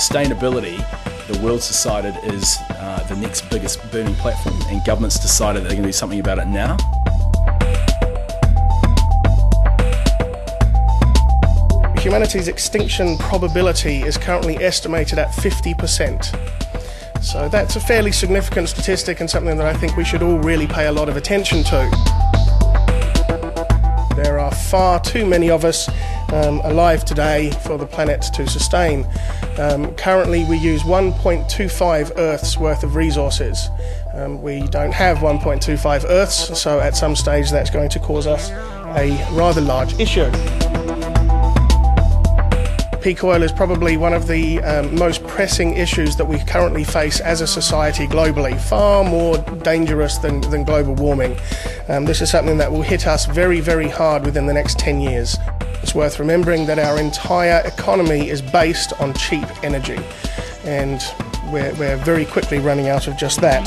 Sustainability, the world's decided, is the next biggest burning platform, and government's decided they're going to do something about it now. Humanity's extinction probability is currently estimated at 50%. So that's a fairly significant statistic and something that I think we should all really pay a lot of attention to. There are far too many of us alive today for the planet to sustain. Currently we use 1.25 Earths worth of resources. We don't have 1.25 Earths, so at some stage that's going to cause us a rather large issue. Peak oil is probably one of the most pressing issues that we currently face as a society globally, far more dangerous than global warming. This is something that will hit us very, very hard within the next 10 years. It's worth remembering that our entire economy is based on cheap energy, and we're very quickly running out of just that.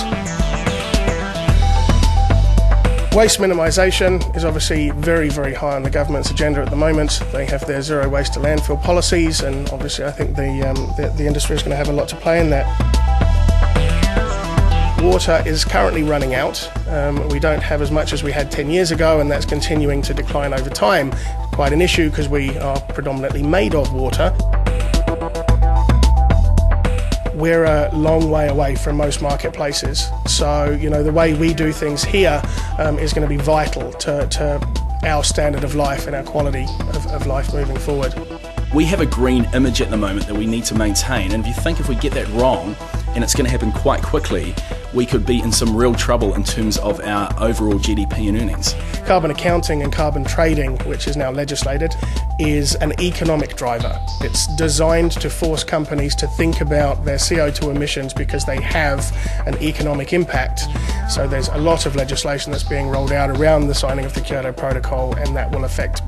Waste minimisation is obviously very, very high on the government's agenda at the moment. They have their zero waste to landfill policies, and obviously I think the industry is going to have a lot to play in that. Water is currently running out. We don't have as much as we had 10 years ago, and that's continuing to decline over time. Quite an issue because we are predominantly made of water. We're a long way away from most marketplaces, so the way we do things here is going to be vital to our standard of life and our quality of life moving forward. We have a green image at the moment that we need to maintain, and if you think if we get that wrong, and it's going to happen quite quickly, we could be in some real trouble in terms of our overall GDP and earnings. Carbon accounting and carbon trading, which is now legislated, is an economic driver. It's designed to force companies to think about their CO2 emissions because they have an economic impact. So there's a lot of legislation that's being rolled out around the signing of the Kyoto Protocol, and that will affect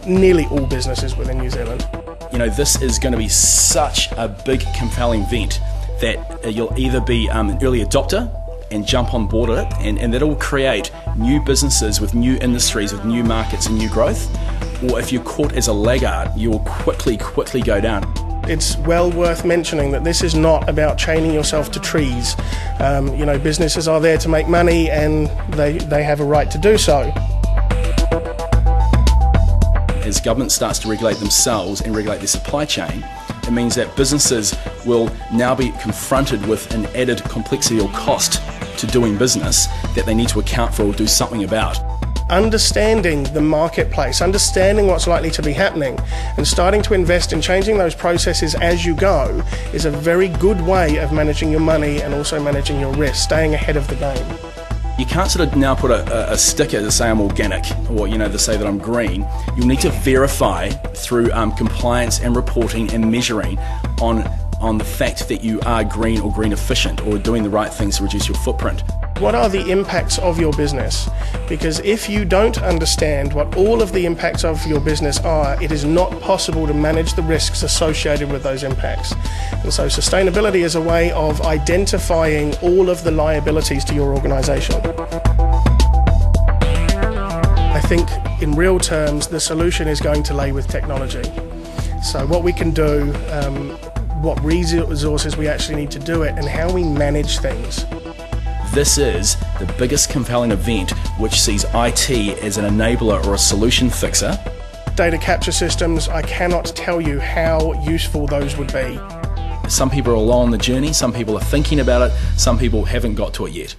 nearly all businesses within New Zealand. This is going to be such a big, compelling event that you'll either be an early adopter and jump on board it, and that will create new businesses with new industries, with new markets and new growth, or if you're caught as a laggard, you will quickly go down. It's well worth mentioning that this is not about chaining yourself to trees. Businesses are there to make money, and they have a right to do so. As government starts to regulate themselves and regulate their supply chain, it means that businesses will now be confronted with an added complexity or cost to doing business that they need to account for or do something about. Understanding the marketplace, understanding what's likely to be happening, and starting to invest in changing those processes as you go is a very good way of managing your money and also managing your risk, staying ahead of the game. You can't sort of now put a sticker to say I'm organic, or to say that I'm green. You'll need to verify through compliance and reporting and measuring on the fact that you are green or green efficient, or doing the right things to reduce your footprint. What are the impacts of your business? Because if you don't understand what all of the impacts of your business are, it is not possible to manage the risks associated with those impacts. And so sustainability is a way of identifying all of the liabilities to your organisation. I think in real terms the solution is going to lay with technology. So what we can do, what resources we actually need to do it, and how we manage things. This is the biggest compelling event which sees IT as an enabler or a solution fixer. Data capture systems, I cannot tell you how useful those would be. Some people are along the journey, some people are thinking about it, some people haven't got to it yet.